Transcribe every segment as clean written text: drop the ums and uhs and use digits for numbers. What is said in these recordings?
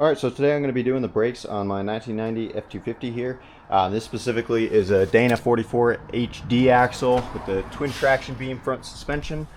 Alright, so today I'm going to be doing the brakes on my 1990 F250 here. This specifically is a Dana 44 HD axle with the twin traction beam front suspension,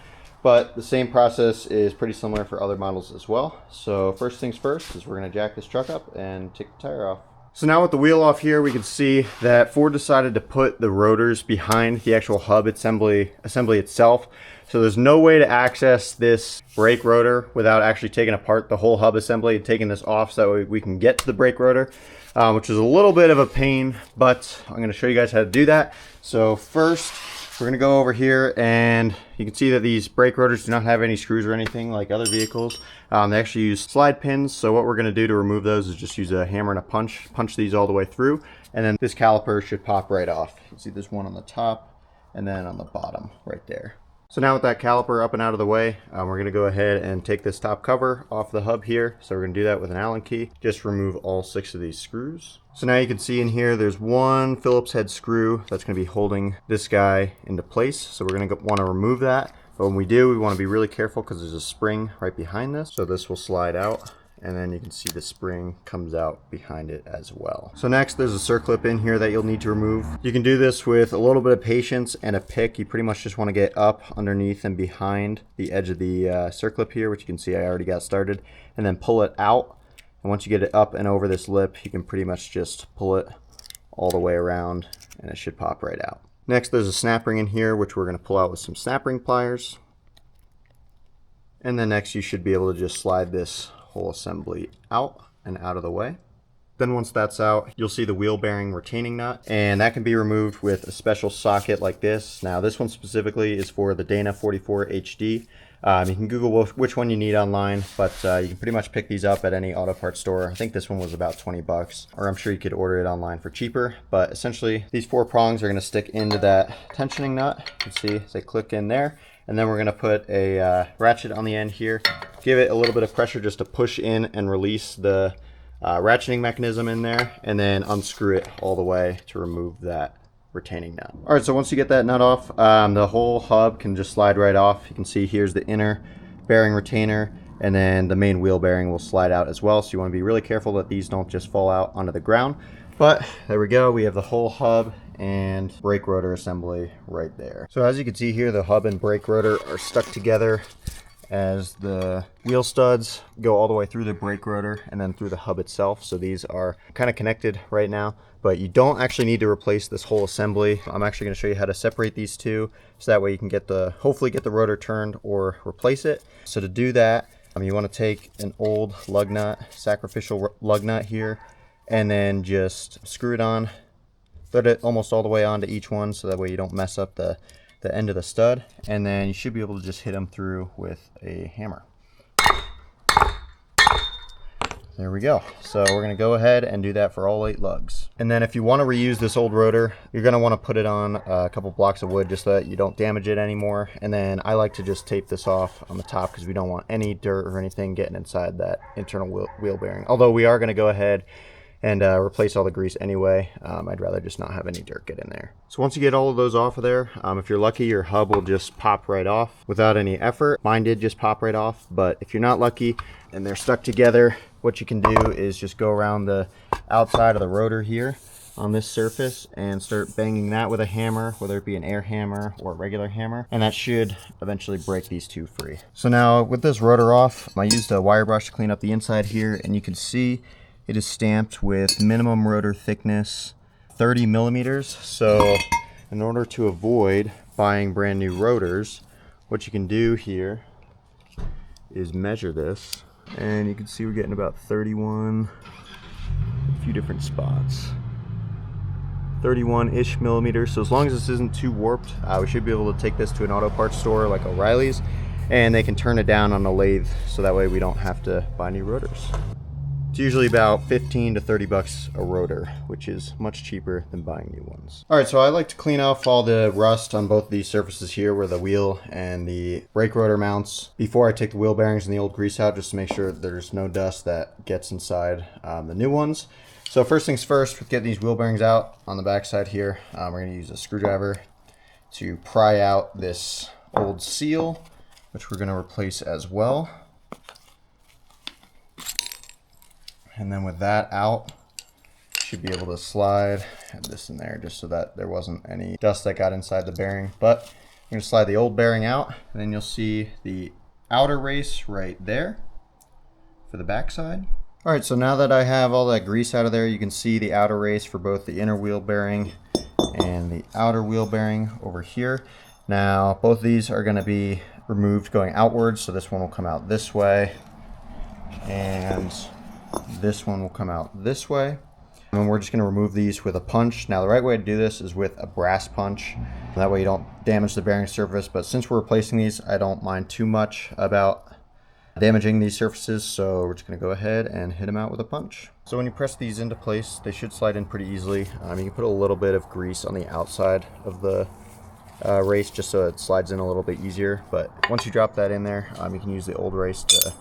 but the same process is pretty similar for other models as well. So first things first is we're going to jack this truck up and take the tire off. So now with the wheel off here, we can see that Ford decided to put the rotors behind the actual hub assembly itself. So there's no way to access this brake rotor without actually taking apart the whole hub assembly and taking this off so that way we can get to the brake rotor, which is a little bit of a pain, but I'm going to show you guys how to do that. So first, we're going to go over here, and you can see that these brake rotors do not have any screws or anything like other vehicles. They actually use slide pins, so what we're going to do to remove those is just use a hammer and a punch these all the way through, and then this caliper should pop right off. You can see there's one on the top and then on the bottom right there. So now with that caliper up and out of the way, we're going to go ahead and take this top cover off the hub here. So we're going to do that with an Allen key. Just remove all 6 of these screws. So now you can see in here there's one Phillips head screw that's going to be holding this guy into place. So we're going to want to remove that. But when we do, we want to be really careful because there's a spring right behind this. So this will slide out, and then you can see the spring comes out behind it as well. So next, there's a circlip in here that you'll need to remove. You can do this with a little bit of patience and a pick. You pretty much just want to get up underneath and behind the edge of the circlip here, which you can see I already got started, and then pull it out. And once you get it up and over this lip, you can pretty much just pull it all the way around and it should pop right out. Next, there's a snap ring in here, which we're going to pull out with some snap ring pliers. And then next, you should be able to just slide this whole assembly out and out of the way. Then once that's out, you'll see the wheel bearing retaining nut, and that can be removed with a special socket like this. Now this one specifically is for the Dana 44 HD. You can Google which one you need online, but you can pretty much pick these up at any auto parts store. I think this one was about 20 bucks, or I'm sure you could order it online for cheaper. But essentially, these 4 prongs are going to stick into that tensioning nut. You can see they click in there. And then we're going to put a ratchet on the end here. Give it a little bit of pressure just to push in and release the ratcheting mechanism in there, and then unscrew it all the way to remove that retaining nut. All right, so once you get that nut off, the whole hub can just slide right off. You can see here's the inner bearing retainer, and then the main wheel bearing will slide out as well. So you want to be really careful that these don't just fall out onto the ground. But there we go, we have the whole hub and brake rotor assembly right there. So as you can see here, the hub and brake rotor are stuck together as the wheel studs go all the way through the brake rotor and then through the hub itself. So these are kind of connected right now, but you don't actually need to replace this whole assembly. I'm actually going to show you how to separate these two, so that way you can hopefully get the rotor turned or replace it. So to do that, you want to take an old lug nut, sacrificial lug nut here, and then just screw it on, thread it almost all the way onto each one, so that way you don't mess up the end of the stud, and then you should be able to just hit them through with a hammer. There we go. So we're going to go ahead and do that for all 8 lugs. And then if you want to reuse this old rotor, you're going to want to put it on a couple blocks of wood just so that you don't damage it anymore. And then I like to just tape this off on the top because we don't want any dirt or anything getting inside that internal wheel bearing. Although we are going to go ahead and replace all the grease anyway. I'd rather just not have any dirt get in there. So once you get all of those off of there, if you're lucky, your hub will just pop right off without any effort. Mine did just pop right off, but if you're not lucky and they're stuck together, what you can do is just go around the outside of the rotor here on this surface and start banging that with a hammer, whether it be an air hammer or a regular hammer, and that should eventually break these two free. So now with this rotor off, I used a wire brush to clean up the inside here, and you can see it is stamped with minimum rotor thickness 30 millimeters. So in order to avoid buying brand new rotors, what you can do here is measure this, and you can see we're getting about 31, a few different spots, 31-ish millimeters. So as long as this isn't too warped, we should be able to take this to an auto parts store like O'Reilly's, and they can turn it down on a lathe, so that way we don't have to buy new rotors. It's usually about 15 to 30 bucks a rotor, which is much cheaper than buying new ones. All right, so I like to clean off all the rust on both these surfaces here where the wheel and the brake rotor mounts before I take the wheel bearings and the old grease out, just to make sure there's no dust that gets inside the new ones. So first things first, with getting these wheel bearings out on the back side here, we're going to use a screwdriver to pry out this old seal, which we're going to replace as well. And then with that out, should be able to slide this in there just so that there wasn't any dust that got inside the bearing. But I'm going to slide the old bearing out, and then you'll see the outer race right there for the back side. All right, so now that I have all that grease out of there, you can see the outer race for both the inner wheel bearing and the outer wheel bearing over here. Now, both of these are going to be removed going outwards, so this one will come out this way, and this one will come out this way. And we're just going to remove these with a punch. Now, the right way to do this is with a brass punch. That way you don't damage the bearing surface, but since we're replacing these, I don't mind too much about damaging these surfaces, so we're just going to go ahead and hit them out with a punch. So when you press these into place, they should slide in pretty easily. You can put a little bit of grease on the outside of the race just so it slides in a little bit easier, but once you drop that in there, you can use the old race to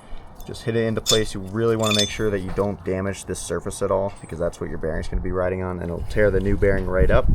just hit it into place. You really want to make sure that you don't damage this surface at all, because that's what your bearing is going to be riding on, and it'll tear the new bearing right up.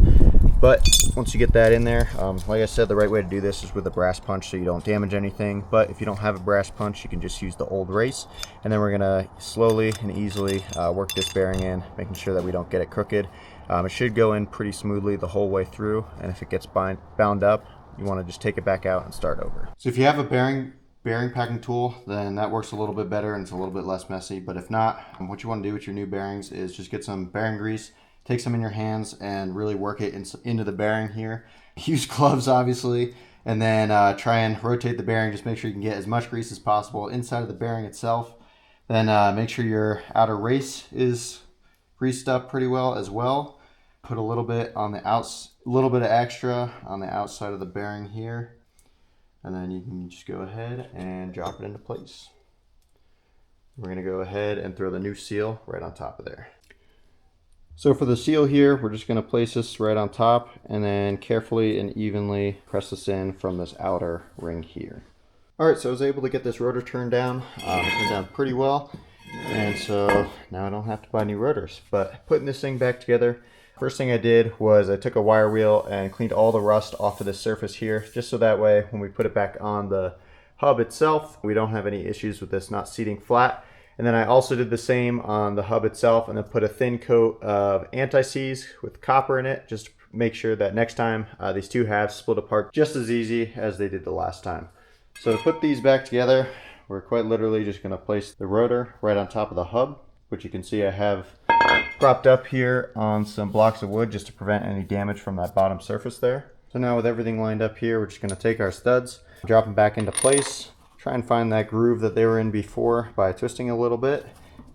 But once you get that in there, like I said, the right way to do this is with a brass punch so you don't damage anything. But if you don't have a brass punch, you can just use the old race. And then we're going to slowly and easily work this bearing in, making sure that we don't get it crooked. It should go in pretty smoothly the whole way through, and if it gets bound up, you want to just take it back out and start over. So if you have a bearing packing tool, then that works a little bit better and it's a little bit less messy. But if not, what you want to do with your new bearings is just get some bearing grease, take some in your hands and really work it into the bearing here. Use gloves obviously, and then try and rotate the bearing. Just make sure you can get as much grease as possible inside of the bearing itself. Then make sure your outer race is greased up pretty well as well. Put a little bit on the little bit of extra on the outside of the bearing here. And then you can just go ahead and drop it into place. We're going to go ahead and throw the new seal right on top of there. So for the seal here, we're just going to place this right on top and then carefully and evenly press this in from this outer ring here. All right, so I was able to get this rotor turned down. It turned down pretty well. And so now I don't have to buy new rotors. But putting this thing back together, first thing I did was I took a wire wheel and cleaned all the rust off of the surface here, just so that way when we put it back on the hub itself, we don't have any issues with this not seating flat. And then I also did the same on the hub itself, and then put a thin coat of anti-seize with copper in it, just to make sure that next time these two halves split apart just as easy as they did the last time. So to put these back together, we're quite literally just going to place the rotor right on top of the hub, which you can see I have propped up here on some blocks of wood just to prevent any damage from that bottom surface there. So now with everything lined up here, we're just going to take our studs, drop them back into place, try and find that groove that they were in before by twisting a little bit,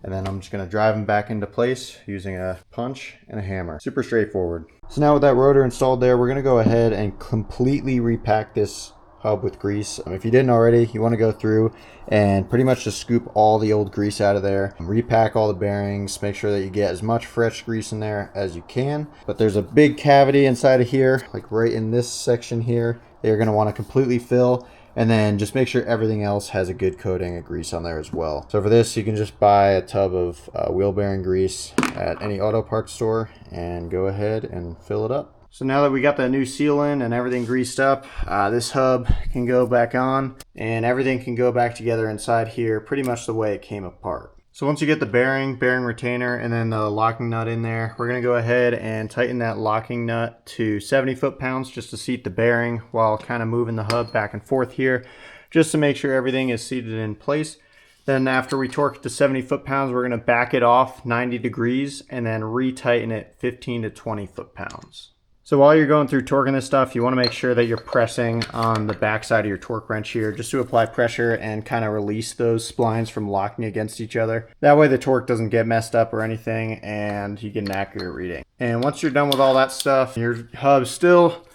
and then I'm just going to drive them back into place using a punch and a hammer. Super straightforward. So now with that rotor installed there, we're going to go ahead and completely repack this hub with grease. If you didn't already, you want to go through and pretty much just scoop all the old grease out of there, repack all the bearings, make sure that you get as much fresh grease in there as you can. But there's a big cavity inside of here, like right in this section here, that you're going to want to completely fill, and then just make sure everything else has a good coating of grease on there as well. So for this, you can just buy a tub of wheel bearing grease at any auto parts store and go ahead and fill it up. So now that we got that new seal in and everything greased up, this hub can go back on and everything can go back together inside here pretty much the way it came apart. So once you get the bearing retainer, and then the locking nut in there, we're going to go ahead and tighten that locking nut to 70 foot-pounds just to seat the bearing while kind of moving the hub back and forth here, just to make sure everything is seated in place. Then after we torque it to 70 foot-pounds, we're going to back it off 90 degrees and then retighten it 15 to 20 foot-pounds. So while you're going through torquing this stuff, you want to make sure that you're pressing on the back side of your torque wrench here just to apply pressure and kind of release those splines from locking against each other. That way the torque doesn't get messed up or anything and you get an accurate reading. And once you're done with all that stuff, your hub still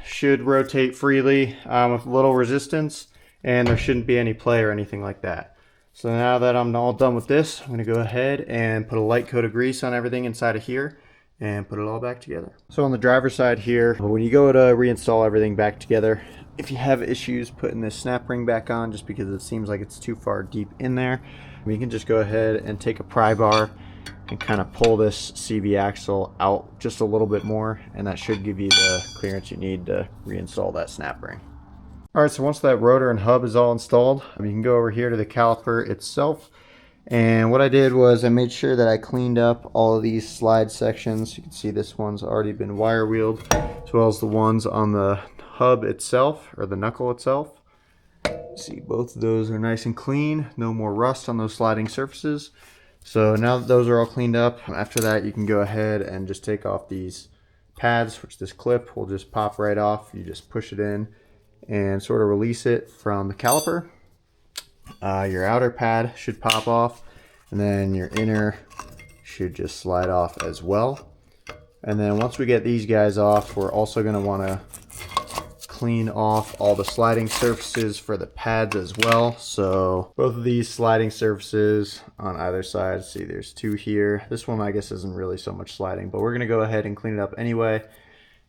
should rotate freely with little resistance, and there shouldn't be any play or anything like that. So now that I'm all done with this, I'm going to go ahead and put a light coat of grease on everything inside of here and put it all back together. So on the driver's side here, when you go to reinstall everything back together, if you have issues putting this snap ring back on just because it seems like it's too far deep in there, you can just go ahead and take a pry bar and kind of pull this CV axle out just a little bit more, and that should give you the clearance you need to reinstall that snap ring. Alright, so once that rotor and hub is all installed, you can go over here to the caliper itself, And what I did was I made sure that I cleaned up all of these slide sections. You can see this one's already been wire wheeled, as well as the ones on the hub itself, or the knuckle itself. See, both of those are nice and clean. No more rust on those sliding surfaces. So now that those are all cleaned up, after that you can go ahead and just take off these pads, which this clip will just pop right off. You just push it in and sort of release it from the caliper. Your outer pad should pop off, and then your inner should just slide off as well. And then once we get these guys off, we're also going to want to clean off all the sliding surfaces for the pads as well. So both of these sliding surfaces on either side, see there's two here. This one I guess isn't really so much sliding, but we're going to go ahead and clean it up anyway.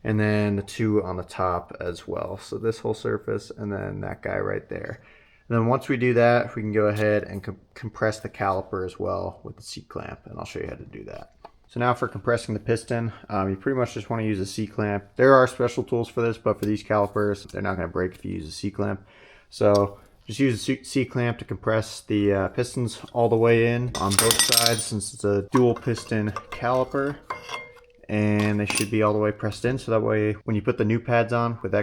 And then the two on the top as well. So this whole surface and then that guy right there. And then once we do that, we can go ahead and compress the caliper as well with the C-clamp, and I'll show you how to do that. So now for compressing the piston, you pretty much just want to use a C-clamp. There are special tools for this, but for these calipers, they're not going to break if you use a C-clamp. So just use a C-clamp to compress the pistons all the way in on both sides, since it's a dual piston caliper. And they should be all the way pressed in, so that way when you put the new pads on with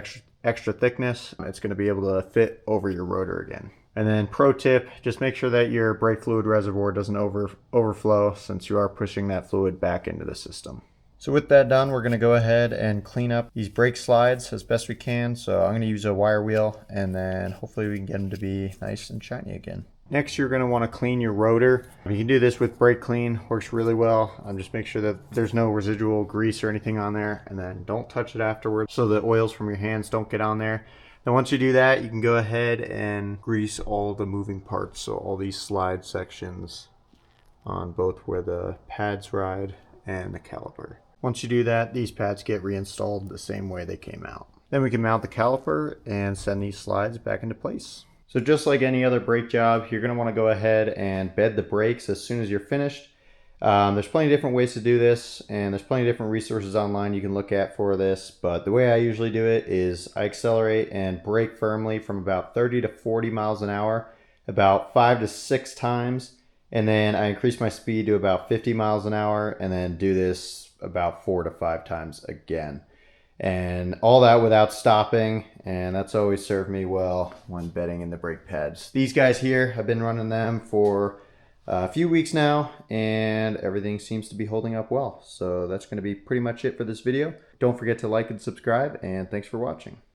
extra thickness, it's going to be able to fit over your rotor again. And then pro tip, just make sure that your brake fluid reservoir doesn't overflow, since you are pushing that fluid back into the system. So with that done, we're going to go ahead and clean up these brake slides as best we can. So I'm going to use a wire wheel, and then hopefully we can get them to be nice and shiny again. Next, you're going to want to clean your rotor. You can do this with brake clean, works really well. Just make sure that there's no residual grease or anything on there, and then don't touch it afterwards so the oils from your hands don't get on there. Then once you do that, you can go ahead and grease all the moving parts, so all these slide sections on both where the pads ride and the caliper. Once you do that, these pads get reinstalled the same way they came out. Then we can mount the caliper and send these slides back into place. So just like any other brake job, you're going to want to go ahead and bed the brakes as soon as you're finished. There's plenty of different ways to do this, and there's plenty of different resources online you can look at for this, but the way I usually do it is I accelerate and brake firmly from about 30 to 40 miles an hour about 5 to 6 times, and then I increase my speed to about 50 miles an hour, and then do this about 4 to 5 times again. And all that without stopping, and that's always served me well when bedding in the brake pads. These guys here, I've been running them for a few weeks now, and everything seems to be holding up well. So that's going to be pretty much it for this video. Don't forget to like and subscribe, and thanks for watching.